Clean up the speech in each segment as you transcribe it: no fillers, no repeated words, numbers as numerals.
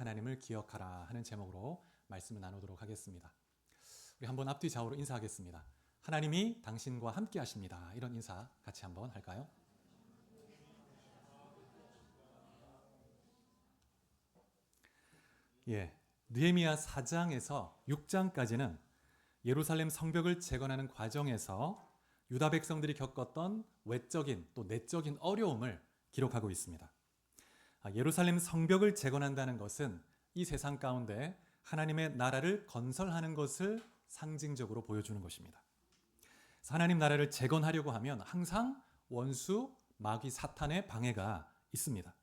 하나님을 기억하라 하는 제목으로 말씀을 나누도록 하겠습니다. 우리 한번 앞뒤 좌우로 인사하겠습니다. 하나님이 당신과 함께 하십니다. 이런 인사 같이 한번 할까요? 느헤미야 4장에서 6장까지는 예루살렘 성벽을 재건하는 과정에서 유다 백성들이 겪었던 외적인 또 내적인 어려움을 기록하고 있습니다. 예루살렘 성벽을 재건한다는 것은 이 세상 가운데 하나님의 나라를 건설하는 것을 상징적으로 보여주는 것입니다. 하나님 나라를 재건하려고 하면 항상 원수, 마귀, 사탄의 방해가 있습니다.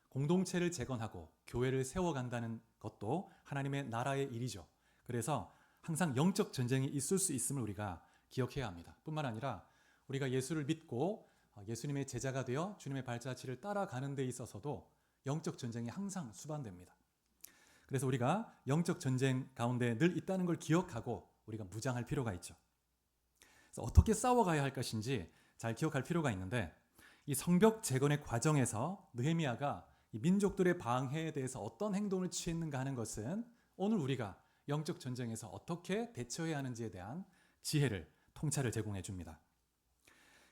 공동체를 재건하고 교회를 세워간다는 것도 하나님의 나라의 일이죠. 그래서 항상 영적 전쟁이 있을 수 있음을 우리가 기억해야 합니다. 뿐만 아니라 우리가 예수를 믿고 예수님의 제자가 되어 주님의 발자취를 따라가는 데 있어서도 영적 전쟁이 항상 수반됩니다. 그래서 우리가 영적 전쟁 가운데 늘 있다는 걸 기억하고 우리가 무장할 필요가 있죠. 그래서 어떻게 싸워가야 할 것인지 잘 기억할 필요가 있는데, 이 성벽 재건의 과정에서 느헤미야가 이 민족들의 방해에 대해서 어떤 행동을 취했는가 하는 것은 오늘 우리가 영적 전쟁에서 어떻게 대처해야 하는지에 대한 지혜를, 통찰을 제공해 줍니다.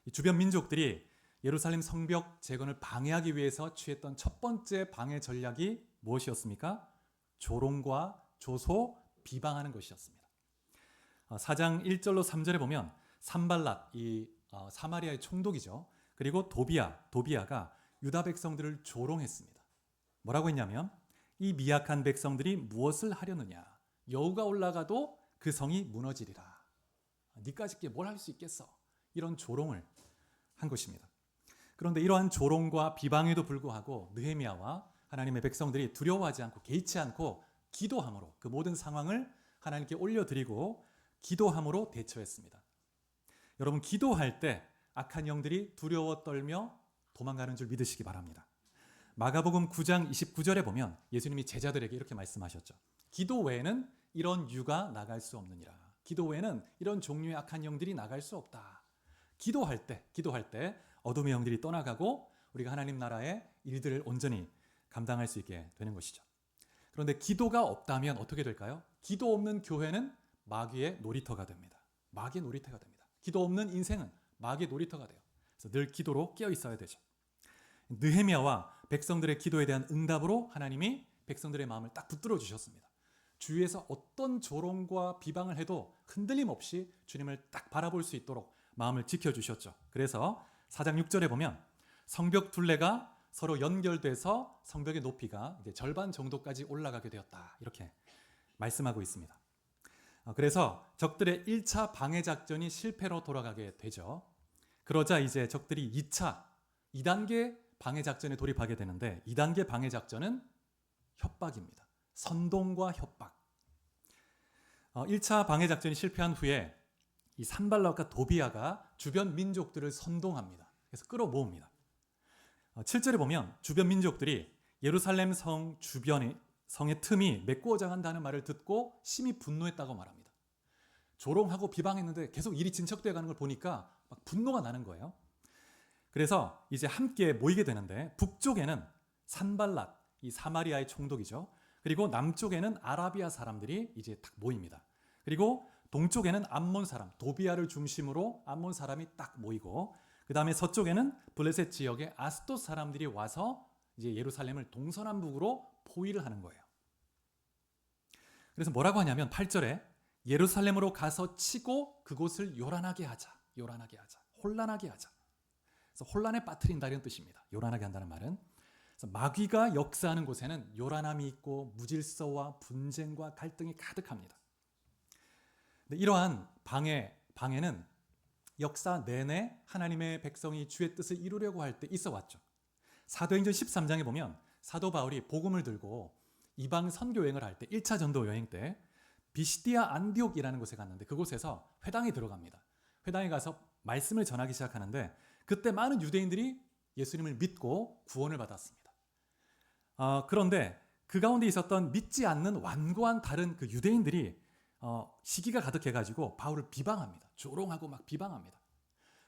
이 주변 민족들이 예루살렘 성벽 재건을 방해하기 위해서 취했던 첫 번째 방해 전략이 무엇이었습니까? 조롱과 조소, 비방하는 것이었습니다. 4장 1절로 3절에 보면 산발랏, 이 사마리아의 총독이죠. 그리고 도비야가 유다 백성들을 조롱했습니다. 뭐라고 했냐면, 이 미약한 백성들이 무엇을 하려느냐? 여우가 올라가도 그 성이 무너지리라. 니까짓게 뭘 할 수 있겠어? 이런 조롱을 한 것입니다. 그런데 이러한 조롱과 비방에도 불구하고 느헤미야와 하나님의 백성들이 두려워하지 않고 개의치 않고 기도함으로 그 모든 상황을 하나님께 올려드리고 기도함으로 대처했습니다. 여러분, 기도할 때 악한 영들이 두려워 떨며 도망가는 줄 믿으시기 바랍니다. 마가복음 9장 29절에 보면 예수님이 제자들에게 이렇게 말씀하셨죠. 기도 외에는 이런 유가 나갈 수 없느니라. 기도 외에는 이런 종류의 악한 영들이 나갈 수 없다. 기도할 때 어둠의 영들이 떠나가고 우리가 하나님 나라의 일들을 온전히 감당할 수 있게 되는 것이죠. 그런데 기도가 없다면 어떻게 될까요? 기도 없는 교회는 마귀의 놀이터가 됩니다. 마귀의 놀이터가 됩니다. 기도 없는 인생은 마귀의 놀이터가 돼요. 그래서 늘 기도로 깨어 있어야 되죠. 느헤미야와 백성들의 기도에 대한 응답으로 하나님이 백성들의 마음을 딱 붙들어 주셨습니다. 주위에서 어떤 조롱과 비방을 해도 흔들림 없이 주님을 딱 바라볼 수 있도록 마음을 지켜주셨죠. 그래서 4장 6절에 보면 성벽 둘레가 서로 연결돼서 성벽의 높이가 이제 절반 정도까지 올라가게 되었다. 이렇게 말씀하고 있습니다. 그래서 적들의 1차 방해 작전이 실패로 돌아가게 되죠. 그러자 이제 적들이 2단계 방해 작전에 돌입하게 되는데, 2단계 방해 작전은 협박입니다. 선동과 협박. 1차 방해 작전이 실패한 후에 이 산발랏과 도비야가 주변 민족들을 선동합니다. 그래서 끌어모읍니다. 7절에 보면 주변 민족들이 예루살렘 성 주변의 성의 틈이 메꾸어져 간다는 말을 듣고 심히 분노했다고 말합니다. 조롱하고 비방했는데 계속 일이 진척되어 가는 걸 보니까 막 분노가 나는 거예요. 그래서 이제 함께 모이게 되는데, 북쪽에는 산발랏, 이 사마리아의 총독이죠. 그리고 남쪽에는 아라비아 사람들이 이제 딱 모입니다. 그리고 동쪽에는 암몬 사람, 도비야를 중심으로 암몬 사람이 딱 모이고, 그 다음에 서쪽에는 블레셋 지역의 아스돗 사람들이 와서 이제 예루살렘을 동서남북으로 포위를 하는 거예요. 그래서 뭐라고 하냐면 8절에 예루살렘으로 가서 치고 그곳을 요란하게 하자. 혼란하게 하자. 그래서 혼란에 빠뜨린다 이런 뜻입니다. 요란하게 한다는 말은. 그래서 마귀가 역사하는 곳에는 요란함이 있고 무질서와 분쟁과 갈등이 가득합니다. 근데 이러한 방해는 역사 내내 하나님의 백성이 주의 뜻을 이루려고 할 때 있어 왔죠. 사도행전 13장에 보면 사도 바울이 복음을 들고 이방 선교 여행을 할 때 1차 전도 여행 때 비시디아 안디옥이라는 곳에 갔는데, 그곳에서 회당에 들어갑니다. 회당에 가서 말씀을 전하기 시작하는데, 그때 많은 유대인들이 예수님을 믿고 구원을 받았습니다. 그런데 그 가운데 있었던 믿지 않는 완고한 다른 그 유대인들이 시기가 가득해가지고 바울을 비방합니다. 조롱하고 막 비방합니다.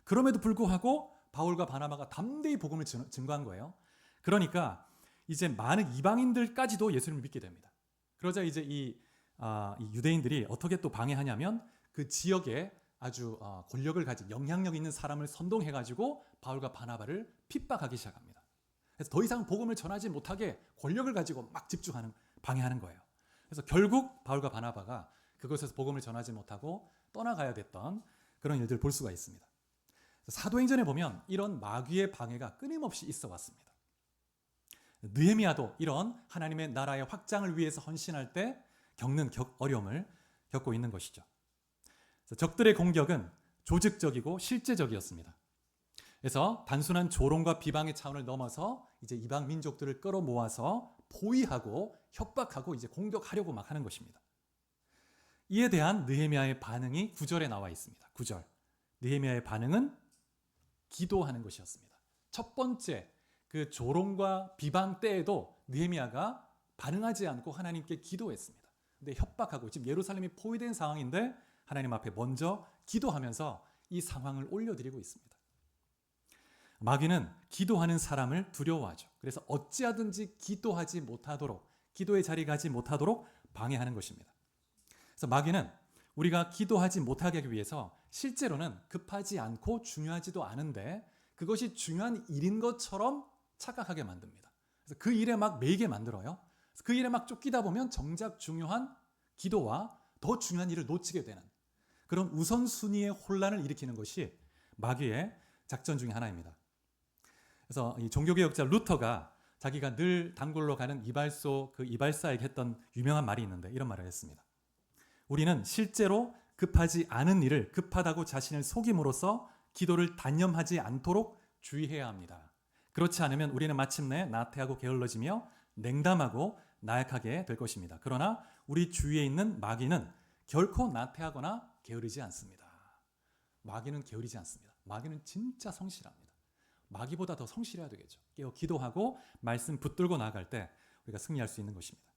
그럼에도 불구하고 바울과 바나바가 담대히 복음을 증거한 거예요. 그러니까 이제 많은 이방인들까지도 예수님을 믿게 됩니다. 그러자 이제 이 유대인들이 어떻게 또 방해하냐면 그 지역에 아주 권력을 가진 영향력 있는 사람을 선동해가지고 바울과 바나바를 핍박하기 시작합니다. 그래서 더 이상 복음을 전하지 못하게 권력을 가지고 막 방해하는 거예요. 그래서 결국 바울과 바나바가 그곳에서 복음을 전하지 못하고 떠나가야 됐던 그런 일들을 볼 수가 있습니다. 사도행전에 보면 이런 마귀의 방해가 끊임없이 있어 왔습니다. 느헤미야도 이런 하나님의 나라의 확장을 위해서 헌신할 때 겪는 어려움을 겪고 있는 것이죠. 적들의 공격은 조직적이고 실제적이었습니다. 그래서 단순한 조롱과 비방의 차원을 넘어서 이제 이방 민족들을 끌어모아서 포위하고 협박하고 이제 공격하려고 막 하는 것입니다. 이에 대한 느헤미야의 반응이 9절에 나와 있습니다. 9절. 느헤미야의 반응은 기도하는 것이었습니다. 첫 번째 그 조롱과 비방 때에도 느헤미야가 반응하지 않고 하나님께 기도했습니다. 근데 협박하고 지금 예루살렘이 포위된 상황인데 하나님 앞에 먼저 기도하면서 이 상황을 올려드리고 있습니다. 마귀는 기도하는 사람을 두려워하죠. 그래서 어찌하든지 기도하지 못하도록, 기도의 자리에 가지 못하도록 방해하는 것입니다. 그래서 마귀는 우리가 기도하지 못하게 하기 위해서 실제로는 급하지 않고 중요하지도 않은데 그것이 중요한 일인 것처럼 착각하게 만듭니다. 그래서 그 일에 막 매이게 만들어요. 그 일에 막 쫓기다 보면 정작 중요한 기도와 더 중요한 일을 놓치게 되는 그런 우선순위의 혼란을 일으키는 것이 마귀의 작전 중에 하나입니다. 그래서 이 종교개혁자 루터가 자기가 늘 단골로 가는 이발소 그 이발사에게 했던 유명한 말이 있는데 이런 말을 했습니다. 우리는 실제로 급하지 않은 일을 급하다고 자신을 속임으로써 기도를 단념하지 않도록 주의해야 합니다. 그렇지 않으면 우리는 마침내 나태하고 게을러지며 냉담하고 나약하게 될 것입니다. 그러나 우리 주위에 있는 마귀는 결코 나태하거나 게으르지 않습니다. 마귀는 게으르지 않습니다. 마귀는 진짜 성실합니다. 마귀보다 더 성실해야 되겠죠. 깨어 기도하고 말씀 붙들고 나아갈 때 우리가 승리할 수 있는 것입니다.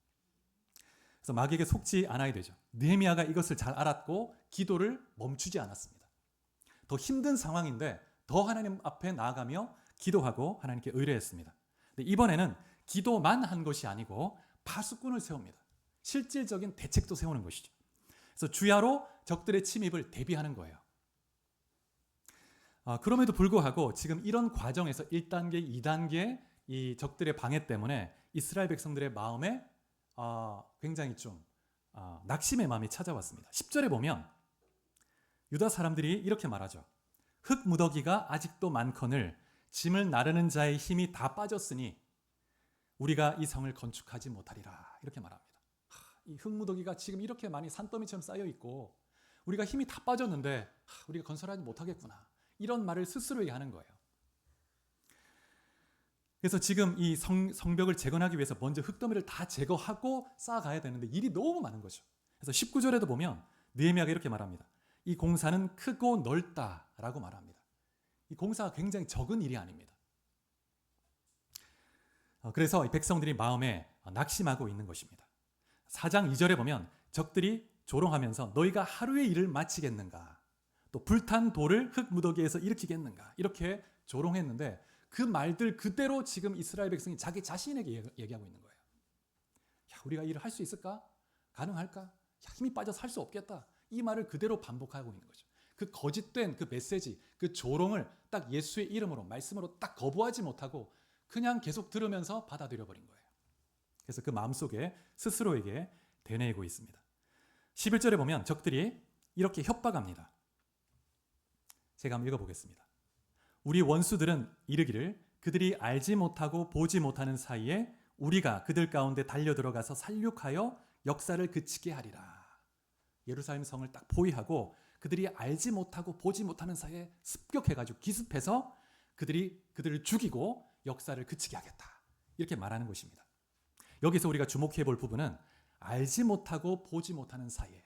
그래서 마귀에게 속지 않아야 되죠. 느헤미야가 이것을 잘 알았고 기도를 멈추지 않았습니다. 더 힘든 상황인데 더 하나님 앞에 나아가며 기도하고 하나님께 의뢰했습니다. 근데 이번에는 기도만 한 것이 아니고 파수꾼을 세웁니다. 실질적인 대책도 세우는 것이죠. 그래서 주야로 적들의 침입을 대비하는 거예요. 그럼에도 불구하고 지금 이런 과정에서 1단계, 2단계 이 적들의 방해 때문에 이스라엘 백성들의 마음에 굉장히 좀 낙심의 마음이 찾아왔습니다. 10절에 보면 유다 사람들이 이렇게 말하죠. 흙 무더기가 아직도 많거늘 짐을 나르는 자의 힘이 다 빠졌으니 우리가 이 성을 건축하지 못하리라. 이렇게 말합니다. 이 흙 무더기가 지금 이렇게 많이 산더미처럼 쌓여 있고 우리가 힘이 다 빠졌는데 우리가 건설하지 못하겠구나. 이런 말을 스스로에게 하는 거예요. 그래서 지금 이 성벽을 재건하기 위해서 먼저 흙더미를 다 제거하고 쌓아가야 되는데 일이 너무 많은 거죠. 그래서 19절에도 보면 느헤미야가 이렇게 말합니다. 이 공사는 크고 넓다라고 말합니다. 이 공사가 굉장히 적은 일이 아닙니다. 그래서 백성들이 마음에 낙심하고 있는 것입니다. 4장 2절에 보면 적들이 조롱하면서 너희가 하루의 일을 마치겠는가? 또 불탄 돌을 흙 무더기에서 일으키겠는가? 이렇게 조롱했는데 그 말들 그대로 지금 이스라엘 백성이 자기 자신에게 얘기하고 있는 거예요. 야, 우리가 일을 할 수 있을까? 가능할까? 야, 힘이 빠져서 할 수 없겠다. 이 말을 그대로 반복하고 있는 거죠. 그 거짓된 그 메시지, 그 조롱을 딱 예수의 이름으로, 말씀으로 딱 거부하지 못하고 그냥 계속 들으면서 받아들여 버린 거예요. 그래서 그 마음속에 스스로에게 되뇌이고 있습니다. 11절에 보면 적들이 이렇게 협박합니다. 제가 한번 읽어보겠습니다. 우리 원수들은 이르기를 그들이 알지 못하고 보지 못하는 사이에 우리가 그들 가운데 달려들어가서 살육하여 역사를 그치게 하리라. 예루살렘 성을 딱 포위하고 그들이 알지 못하고 보지 못하는 사이에 습격해가지고 기습해서 그들을 죽이고 역사를 그치게 하겠다. 이렇게 말하는 것입니다. 여기서 우리가 주목해 볼 부분은 알지 못하고 보지 못하는 사이에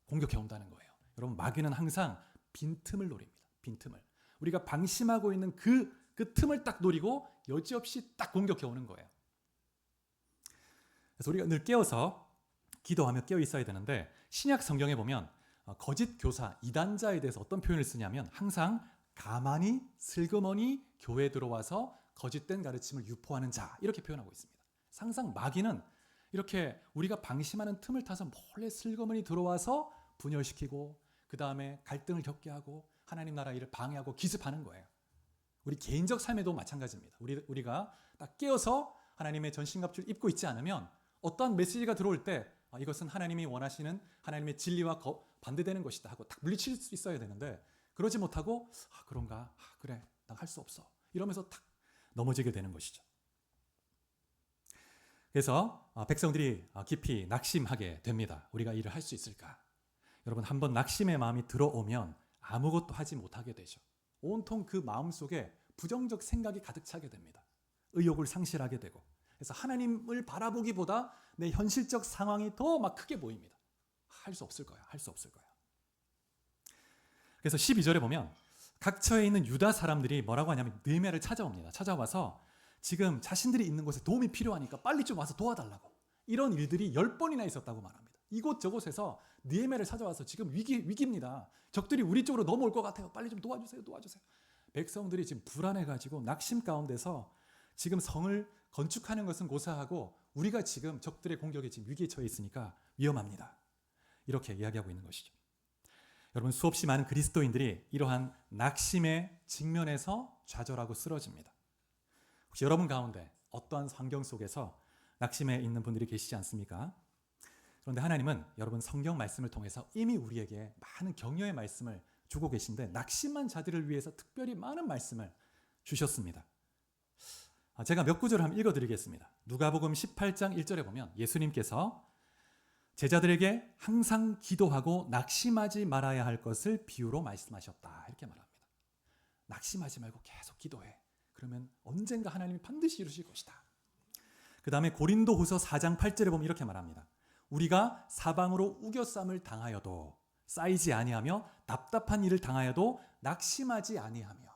공격해 온다는 거예요. 여러분 마귀는 항상 빈틈을 노립니다. 빈틈을. 우리가 방심하고 있는 그 틈을 딱 노리고 여지없이 딱 공격해 오는 거예요. 그래서 우리가 늘 깨어서 기도하며 깨어 있어야 되는데 신약 성경에 보면 거짓 교사, 이단자에 대해서 어떤 표현을 쓰냐면 항상 가만히 슬그머니 교회에 들어와서 거짓된 가르침을 유포하는 자, 이렇게 표현하고 있습니다. 항상 마귀는 이렇게 우리가 방심하는 틈을 타서 몰래 슬그머니 들어와서 분열시키고 그 다음에 갈등을 겪게 하고 하나님 나라 일을 방해하고 기습하는 거예요. 우리 개인적 삶에도 마찬가지입니다. 우리가 딱 깨어서 하나님의 전신갑주를 입고 있지 않으면 어떠한 메시지가 들어올 때 이것은 하나님이 원하시는 하나님의 진리와 반대되는 것이다 하고 딱 물리칠 수 있어야 되는데, 그러지 못하고 그런가? 그래, 나 할 수 없어, 이러면서 탁 넘어지게 되는 것이죠. 그래서 백성들이 깊이 낙심하게 됩니다. 우리가 일을 할 수 있을까? 여러분, 한번 낙심의 마음이 들어오면 아무것도 하지 못하게 되죠. 온통 그 마음속에 부정적 생각이 가득 차게 됩니다. 의욕을 상실하게 되고, 그래서 하나님을 바라보기보다 내 현실적 상황이 더 막 크게 보입니다. 할 수 없을 거야, 할 수 없을 거야. 그래서 12절에 보면 각처에 있는 유다 사람들이 뭐라고 하냐면 느헤미야를 찾아옵니다. 찾아와서 지금 자신들이 있는 곳에 도움이 필요하니까 빨리 좀 와서 도와달라고. 이런 일들이 10번이나 있었다고 말합니다. 이곳저곳에서 느헤미야를 찾아와서 지금 위기입니다. 적들이 우리 쪽으로 넘어올 것 같아요. 빨리 좀 도와주세요. 백성들이 지금 불안해가지고 낙심 가운데서 지금 성을 건축하는 것은 고사하고 우리가 지금 적들의 공격에 지금 위기에 처해 있으니까 위험합니다. 이렇게 이야기하고 있는 것이죠. 여러분, 수없이 많은 그리스도인들이 이러한 낙심의 직면에서 좌절하고 쓰러집니다. 혹시 여러분 가운데 어떠한 환경 속에서 낙심에 있는 분들이 계시지 않습니까? 그런데 하나님은 여러분 성경 말씀을 통해서 이미 우리에게 많은 격려의 말씀을 주고 계신데, 낙심한 자들을 위해서 특별히 많은 말씀을 주셨습니다. 제가 몇 구절을 한번 읽어드리겠습니다. 누가복음 18장 1절에 보면 예수님께서 제자들에게 항상 기도하고 낙심하지 말아야 할 것을 비유로 말씀하셨다, 이렇게 말합니다. 낙심하지 말고 계속 기도해. 그러면 언젠가 하나님이 반드시 이루실 것이다. 그 다음에 고린도후서 4장 8절에 보면 이렇게 말합니다. 우리가 사방으로 우겨쌈을 당하여도 쌓이지 아니하며 답답한 일을 당하여도 낙심하지 아니하며.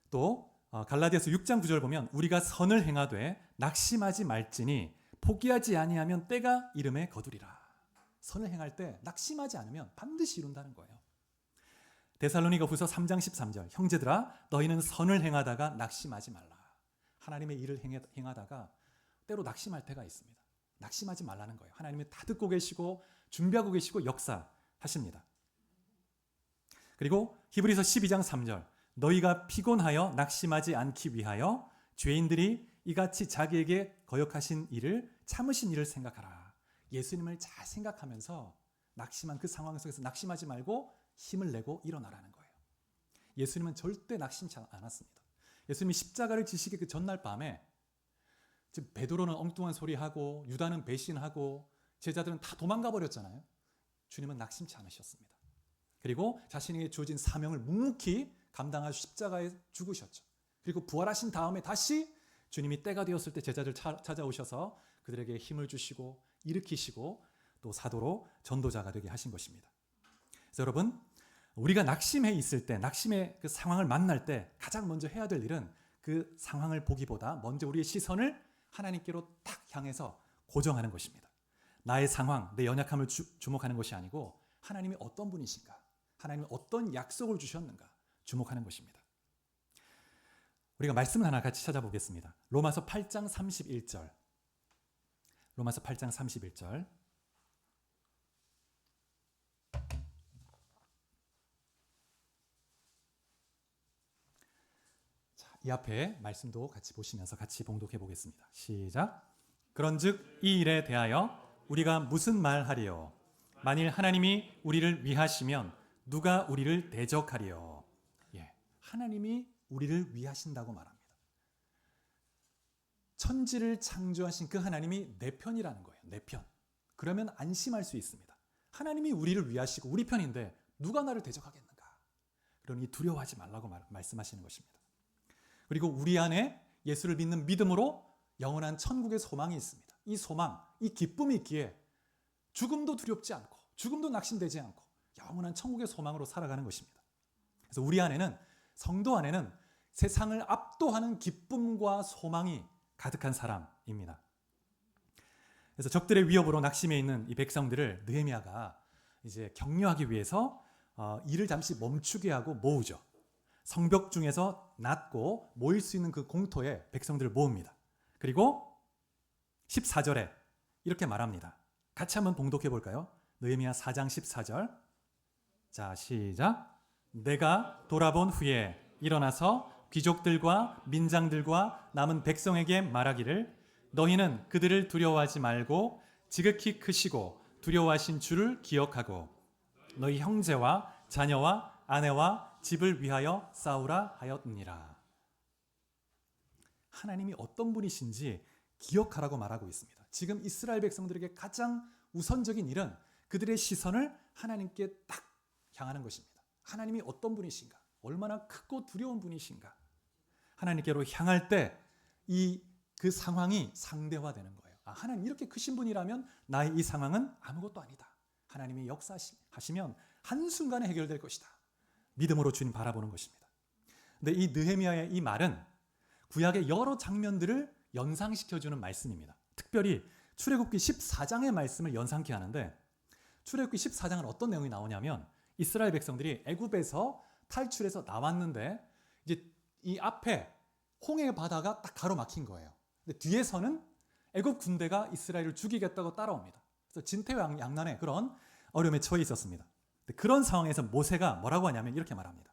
또 갈라디아서 6장 9절 보면 우리가 선을 행하되 낙심하지 말지니 포기하지 아니하면 때가 이름에 거두리라. 선을 행할 때 낙심하지 않으면 반드시 이룬다는 거예요. 데살로니가후서 3장 13절 형제들아 너희는 선을 행하다가 낙심하지 말라. 하나님의 일을 행하다가 때로 낙심할 때가 있습니다. 낙심하지 말라는 거예요. 하나님이 다 듣고 계시고 준비하고 계시고 역사하십니다. 그리고 히브리서 12장 3절 너희가 피곤하여 낙심하지 않기 위하여 죄인들이 이같이 자기에게 거역하신 일을 참으신 일을 생각하라. 예수님을 잘 생각하면서 낙심한 그 상황 속에서 낙심하지 말고 힘을 내고 일어나라는 거예요. 예수님은 절대 낙심치 않았습니다. 예수님이 십자가를 지시기 그 전날 밤에 지금 베드로는 엉뚱한 소리하고 유다는 배신하고 제자들은 다 도망가 버렸잖아요. 주님은 낙심치 않으셨습니다. 그리고 자신에게 주어진 사명을 묵묵히 감당하시고 십자가에 죽으셨죠. 그리고 부활하신 다음에 다시 주님이 때가 되었을 때 제자들 찾아오셔서 그들에게 힘을 주시고 일으키시고 또 사도로 전도자가 되게 하신 것입니다. 그래서 여러분, 우리가 낙심해 있을 때, 낙심의 그 상황을 만날 때 가장 먼저 해야 될 일은 그 상황을 보기보다 먼저 우리의 시선을 하나님께로 딱 향해서 고정하는 것입니다. 나의 상황, 내 연약함을 주목하는 것이 아니고 하나님이 어떤 분이신가, 하나님이 어떤 약속을 주셨는가 주목하는 것입니다. 우리가 말씀을 하나 같이 찾아보겠습니다. 로마서 8장 31절. 로마서 8장 31절. 자, 이 앞에 말씀도 같이 보시면서 같이 봉독해 보겠습니다. 시작. 그런즉 이 일에 대하여 우리가 무슨 말하리요? 만일 하나님이 우리를 위하시면 누가 우리를 대적하리요? 하나님이 우리를 위하신다고 말합니다. 천지를 창조하신 그 하나님이 내 편이라는 거예요. 내 편. 그러면 안심할 수 있습니다. 하나님이 우리를 위하시고 우리 편인데 누가 나를 대적하겠는가? 그러니 두려워하지 말라고 말씀하시는 것입니다. 그리고 우리 안에 예수를 믿는 믿음으로 영원한 천국의 소망이 있습니다. 이 소망, 이 기쁨이 있기에 죽음도 두렵지 않고 죽음도 낙심되지 않고 영원한 천국의 소망으로 살아가는 것입니다. 그래서 우리 안에는, 성도 안에는 세상을 압도하는 기쁨과 소망이 가득한 사람입니다. 그래서 적들의 위협으로 낙심해 있는 이 백성들을 느헤미야가 이제 격려하기 위해서 일을 잠시 멈추게 하고 모으죠. 성벽 중에서 낮고 모일 수 있는 그 공터에 백성들을 모읍니다. 그리고 14절에 이렇게 말합니다. 같이 한번 봉독해 볼까요? 느헤미야 4장 14절. 자, 시작. 내가 돌아본 후에 일어나서 귀족들과 민장들과 남은 백성에게 말하기를 너희는 그들을 두려워하지 말고 지극히 크시고 두려워하신 주를 기억하고 너희 형제와 자녀와 아내와 집을 위하여 싸우라 하였느니라. 하나님이 어떤 분이신지 기억하라고 말하고 있습니다. 지금 이스라엘 백성들에게 가장 우선적인 일은 그들의 시선을 하나님께 딱 향하는 것입니다. 하나님이 어떤 분이신가? 얼마나 크고 두려운 분이신가? 하나님께로 향할 때 그 상황이 상대화되는 거예요. 아, 하나님 이렇게 크신 분이라면 나의 이 상황은 아무것도 아니다. 하나님이 역사하시면 한순간에 해결될 것이다. 믿음으로 주님 바라보는 것입니다. 근데 이 느헤미야의 이 말은 구약의 여러 장면들을 연상시켜주는 말씀입니다. 특별히 출애굽기 14장의 말씀을 연상케 하는데 출애굽기 14장은 어떤 내용이 나오냐면 이스라엘 백성들이 애굽에서 탈출해서 나왔는데 이제 이 앞에 홍해 바다가 딱 가로막힌 거예요. 근데 뒤에서는 애굽 군대가 이스라엘을 죽이겠다고 따라옵니다. 그래서 진퇴양난의 그런 어려움에 처해 있었습니다. 그런 상황에서 모세가 뭐라고 하냐면 이렇게 말합니다.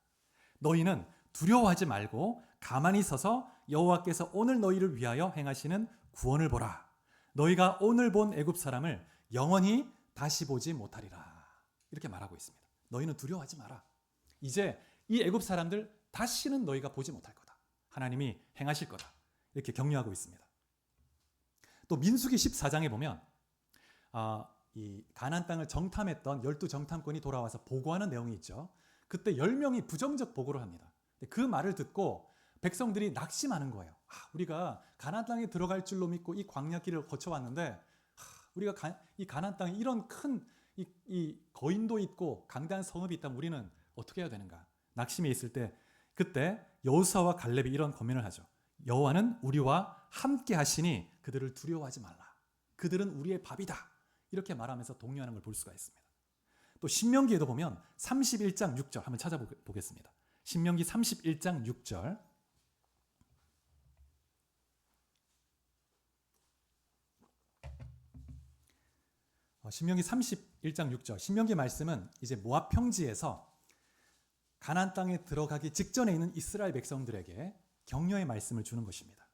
너희는 두려워하지 말고 가만히 서서 여호와께서 오늘 너희를 위하여 행하시는 구원을 보라. 너희가 오늘 본 애굽 사람을 영원히 다시 보지 못하리라. 이렇게 말하고 있습니다. 너희는 두려워하지 마라. 이제 이 애굽 사람들 다시는 너희가 보지 못할 거다. 하나님이 행하실 거다. 이렇게 격려하고 있습니다. 또 민수기 14장에 보면 이 가나안 땅을 정탐했던 12정탐꾼이 돌아와서 보고하는 내용이 있죠. 그때 10명이 부정적 보고를 합니다. 그 말을 듣고 백성들이 낙심하는 거예요. 우리가 가나안 땅에 들어갈 줄로 믿고 이 광야길을 거쳐왔는데 우리가 이 가나안 땅에 이런 큰 이 거인도 있고 강대한 성읍이 있다면 우리는 어떻게 해야 되는가? 낙심해 있을 때 그때 여호수아와 갈렙이 이런 권면을 하죠. 여호와는 우리와 함께 하시니 그들을 두려워하지 말라. 그들은 우리의 밥이다. 이렇게 말하면서 독려하는 걸 볼 수가 있습니다. 또 신명기에도 보면 31장 6절 한번 찾아보겠습니다. 신명기 31장 6절. 신명기 31장 6절. 신명기 말씀은 이제 모압 평지에서 가나안 땅에 들어가기 직전에 있는 이스라엘 백성들에게 격려의 말씀을 주는 것입니다.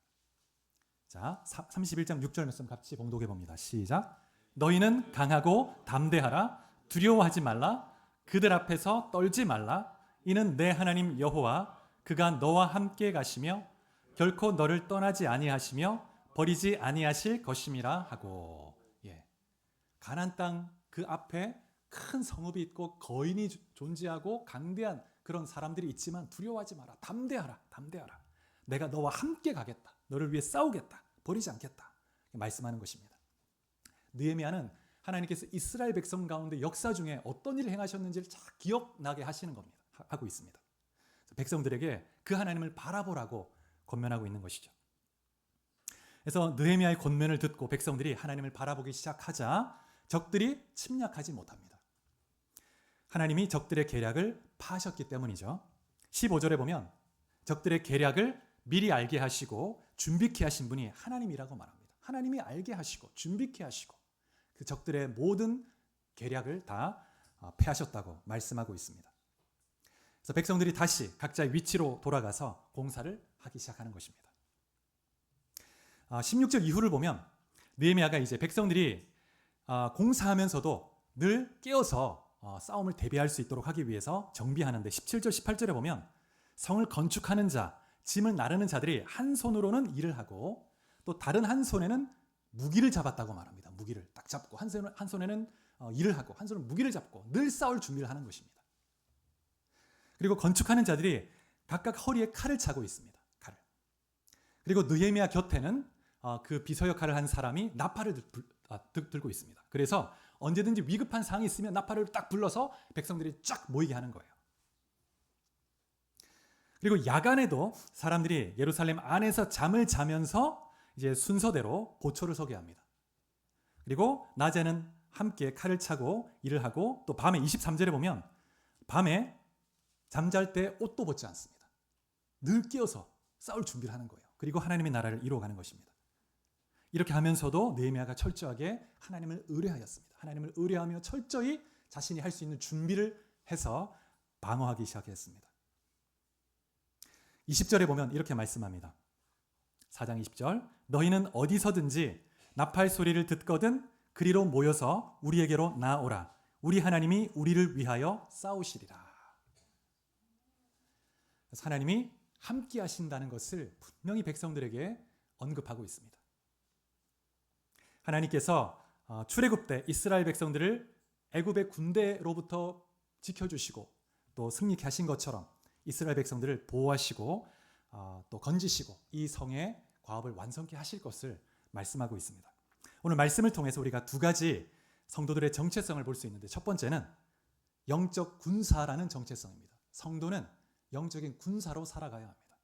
자, 31장 6절 말씀 같이 봉독해 봅니다. 시작. 너희는 강하고 담대하라. 두려워하지 말라. 그들 앞에서 떨지 말라. 이는 내 하나님 여호와 그가 너와 함께 가시며 결코 너를 떠나지 아니하시며 버리지 아니하실 것임이라 하고. 가나안 땅 그 앞에 큰 성읍이 있고 거인이 존재하고 강대한 그런 사람들이 있지만 두려워하지 마라. 담대하라. 담대하라. 내가 너와 함께 가겠다. 너를 위해 싸우겠다. 버리지 않겠다. 말씀하는 것입니다. 느헤미야는 하나님께서 이스라엘 백성 가운데 역사 중에 어떤 일을 행하셨는지를 잘 기억나게 하시는 겁니다. 하고 있습니다. 백성들에게 그 하나님을 바라보라고 권면하고 있는 것이죠. 그래서 느헤미야의 권면을 듣고 백성들이 하나님을 바라보기 시작하자 적들이 침략하지 못합니다. 하나님이 적들의 계략을 파하셨기 때문이죠. 15절에 보면 적들의 계략을 미리 알게 하시고 준비케 하신 분이 하나님이라고 말합니다. 하나님이 알게 하시고 준비케 하시고 그 적들의 모든 계략을 다 패하셨다고 말씀하고 있습니다. 그래서 백성들이 다시 각자의 위치로 돌아가서 공사를 하기 시작하는 것입니다. 16절 이후를 보면 느헤미야가 이제 백성들이 공사하면서도 늘 깨어서 싸움을 대비할 수 있도록 하기 위해서 정비하는데 17절 18절에 보면 성을 건축하는 자, 짐을 나르는 자들이 한 손으로는 일을 하고 또 다른 한 손에는 무기를 잡았다고 말합니다. 무기를 딱 잡고 한 손에는 일을 하고 한 손은 무기를 잡고 늘 싸울 준비를 하는 것입니다. 그리고 건축하는 자들이 각각 허리에 칼을 차고 있습니다. 칼을. 그리고 느헤미야 곁에는 그 비서 역할을 한 사람이 나팔을 들고 있습니다. 그래서 언제든지 위급한 상황이 있으면 나팔을 딱 불러서 백성들이 쫙 모이게 하는 거예요. 그리고 야간에도 사람들이 예루살렘 안에서 잠을 자면서 이제 순서대로 고초를 서게 합니다. 그리고 낮에는 함께 칼을 차고 일을 하고 또 밤에 23절에 보면 밤에 잠잘 때 옷도 벗지 않습니다. 늘 깨어서 싸울 준비를 하는 거예요. 그리고 하나님의 나라를 이루어가는 것입니다. 이렇게 하면서도 느헤미야가 철저하게 하나님을 의뢰하였습니다. 하나님을 의뢰하며 철저히 자신이 할 수 있는 준비를 해서 방어하기 시작했습니다. 20절에 보면 이렇게 말씀합니다. 4장 20절, 너희는 어디서든지 나팔 소리를 듣거든 그리로 모여서 우리에게로 나오라. 우리 하나님이 우리를 위하여 싸우시리라. 그래서 하나님이 함께 하신다는 것을 분명히 백성들에게 언급하고 있습니다. 하나님께서 출애굽 때 이스라엘 백성들을 애굽의 군대로부터 지켜주시고 또 승리케 하신 것처럼 이스라엘 백성들을 보호하시고 또 건지시고 이 성의 과업을 완성케 하실 것을 말씀하고 있습니다. 오늘 말씀을 통해서 우리가 두 가지 성도들의 정체성을 볼 수 있는데, 첫 번째는 영적 군사라는 정체성입니다. 성도는 영적인 군사로 살아가야 합니다.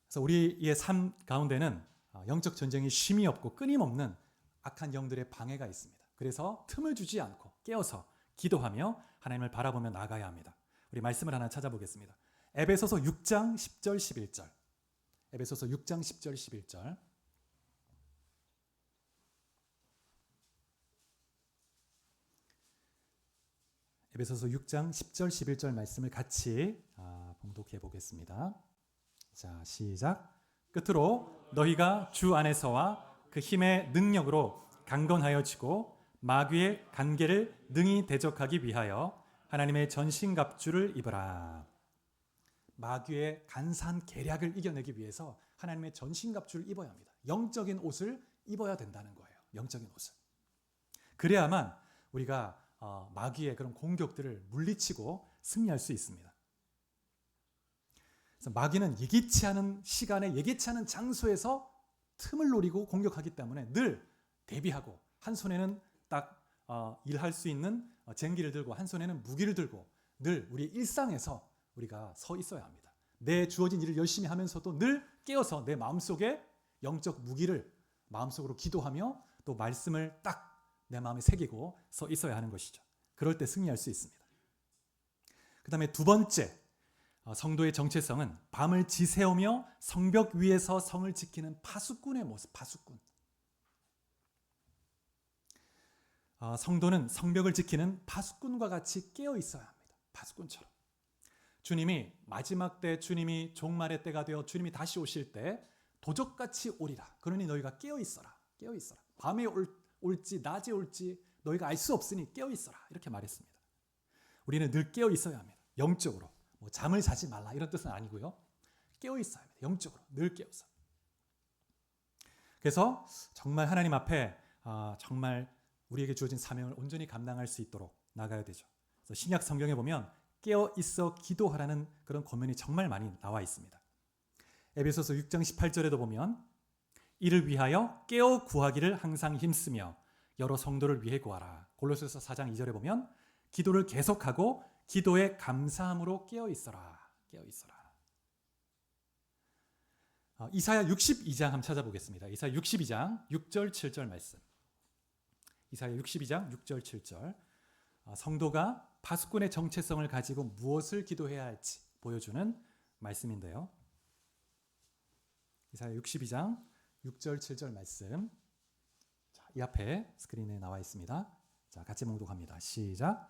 그래서 우리의 삶 가운데는 영적 전쟁이 쉼이 없고 끊임없는 악한 영들의 방해가 있습니다. 그래서 틈을 주지 않고 깨어서 기도하며 하나님을 바라보며 나가야 합니다. 우리 말씀을 하나 찾아보겠습니다. 에베소서 6장 10절 11절. 에베소서 6장 10절 11절. 에베소서 6장 10절 11절 말씀을 같이 봉독해 보겠습니다. 자, 시작. 끝으로 너희가 주 안에서와 그 힘의 능력으로 강건하여지고 마귀의 간계를 능히 대적하기 위하여 하나님의 전신갑주를 입으라. 마귀의 간사한 계략을 이겨내기 위해서 하나님의 전신갑주를 입어야 합니다. 영적인 옷을 입어야 된다는 거예요. 영적인 옷을. 그래야만 우리가 마귀의 그런 공격들을 물리치고 승리할 수 있습니다. 그래서 마귀는 예기치 않은 시간에 예기치 않은 장소에서 틈을 노리고 공격하기 때문에 늘 대비하고, 한 손에는 딱 일할 수 있는 쟁기를 들고 한 손에는 무기를 들고 늘 우리 일상에서 우리가 서 있어야 합니다. 내 주어진 일을 열심히 하면서도 늘 깨어서 내 마음속에 영적 무기를 마음속으로 기도하며 또 말씀을 딱 내 마음에 새기고 서 있어야 하는 것이죠. 그럴 때 승리할 수 있습니다. 그 다음에 두 번째, 성도의 정체성은 밤을 지새우며 성벽 위에서 성을 지키는 파수꾼의 모습, 파수꾼. 성도는 성벽을 지키는 파수꾼과 같이 깨어 있어야 합니다. 파수꾼처럼. 주님이 마지막 때, 주님이 종말의 때가 되어 주님이 다시 오실 때 도적같이 오리라. 그러니 너희가 깨어 있어라. 깨어 있어라. 밤에 올지 낮에 올지 너희가 알 수 없으니 깨어 있어라. 이렇게 말했습니다. 우리는 늘 깨어 있어야 합니다. 영적으로. 뭐 잠을 자지 말라 이런 뜻은 아니고요. 깨어 있어야 합니다. 영적으로 늘 깨어서. 그래서 정말 하나님 앞에 정말 우리에게 주어진 사명을 온전히 감당할 수 있도록 나가야 되죠. 그래서 신약 성경에 보면 깨어 있어 기도하라는 그런 권면이 정말 많이 나와 있습니다. 에베소서 6장 18절에도 보면 이를 위하여 깨어 구하기를 항상 힘쓰며 여러 성도를 위해 구하라. 골로새서 4장 2절에 보면 기도를 계속하고 기도에 감사함으로 깨어 있어라. 깨어 있어라. 이사야 62장 한번 찾아보겠습니다. 이사야 62장 6절 7절 말씀. 이사야 62장 6절 7절. 성도가 파수꾼의 정체성을 가지고 무엇을 기도해야 할지 보여주는 말씀인데요. 이사야 62장 6절 7절 말씀. 자, 이 앞에 스크린에 나와 있습니다. 자, 같이 봉독합니다. 시작.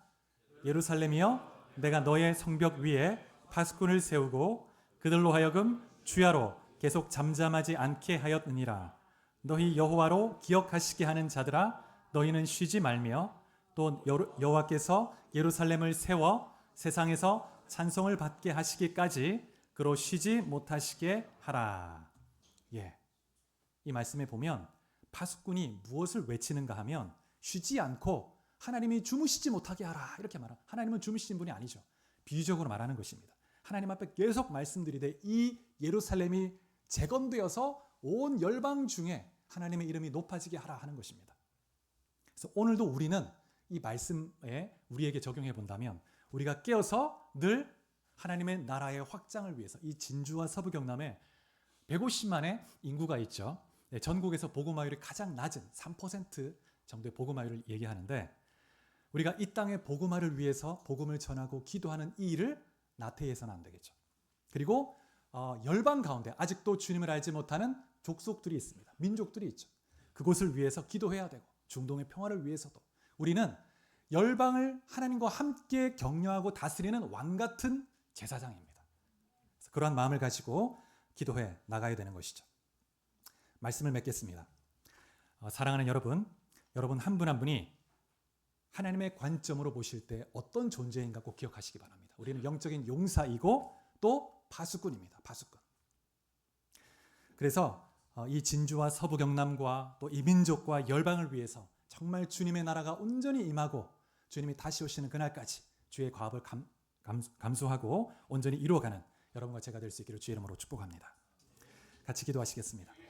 예루살렘이여, 내가 너의 성벽 위에 파수꾼을 세우고 그들로 하여금 주야로 계속 잠잠하지 않게 하였느니라. 너희 여호와로 기억하시게 하는 자들아, 너희는 쉬지 말며 또 여호와께서 예루살렘을 세워 세상에서 찬송을 받게 하시기까지 그로 쉬지 못하시게 하라. 예, 이 말씀에 보면 파수꾼이 무엇을 외치는가 하면 쉬지 않고 하나님이 주무시지 못하게 하라 이렇게 말합니다. 하나님은 주무시는 분이 아니죠. 비유적으로 말하는 것입니다. 하나님 앞에 계속 말씀드리되 이 예루살렘이 재건되어서 온 열방 중에 하나님의 이름이 높아지게 하라 하는 것입니다. 그래서 오늘도 우리는 이 말씀에 우리에게 적용해 본다면 우리가 깨어서 늘 하나님의 나라의 확장을 위해서, 이 진주와 서부 경남에 150만의 인구가 있죠. 네, 전국에서 복음화율이 가장 낮은 3% 정도의 복음화율을 얘기하는데, 우리가 이 땅의 복음화를 위해서 복음을 전하고 기도하는 이 일을 나태해서는 안 되겠죠. 그리고 열방 가운데 아직도 주님을 알지 못하는 족속들이 있습니다. 민족들이 있죠. 그곳을 위해서 기도해야 되고 중동의 평화를 위해서도 우리는 열방을 하나님과 함께 격려하고 다스리는 왕 같은 제사장입니다. 그래서 그러한 마음을 가지고 기도해 나가야 되는 것이죠. 말씀을 맺겠습니다. 사랑하는 여러분 한 분 한 분이 하나님의 관점으로 보실 때 어떤 존재인가 꼭 기억하시기 바랍니다. 우리는 영적인 용사이고 또 파수꾼입니다. 파수꾼. 그래서 이 진주와 서부 경남과 또 이민족과 열방을 위해서 정말 주님의 나라가 온전히 임하고 주님이 다시 오시는 그날까지 주의 과업을 감수하고 온전히 이루어가는 여러분과 제가 될 수 있기를 주의 이름으로 축복합니다. 같이 기도하시겠습니다.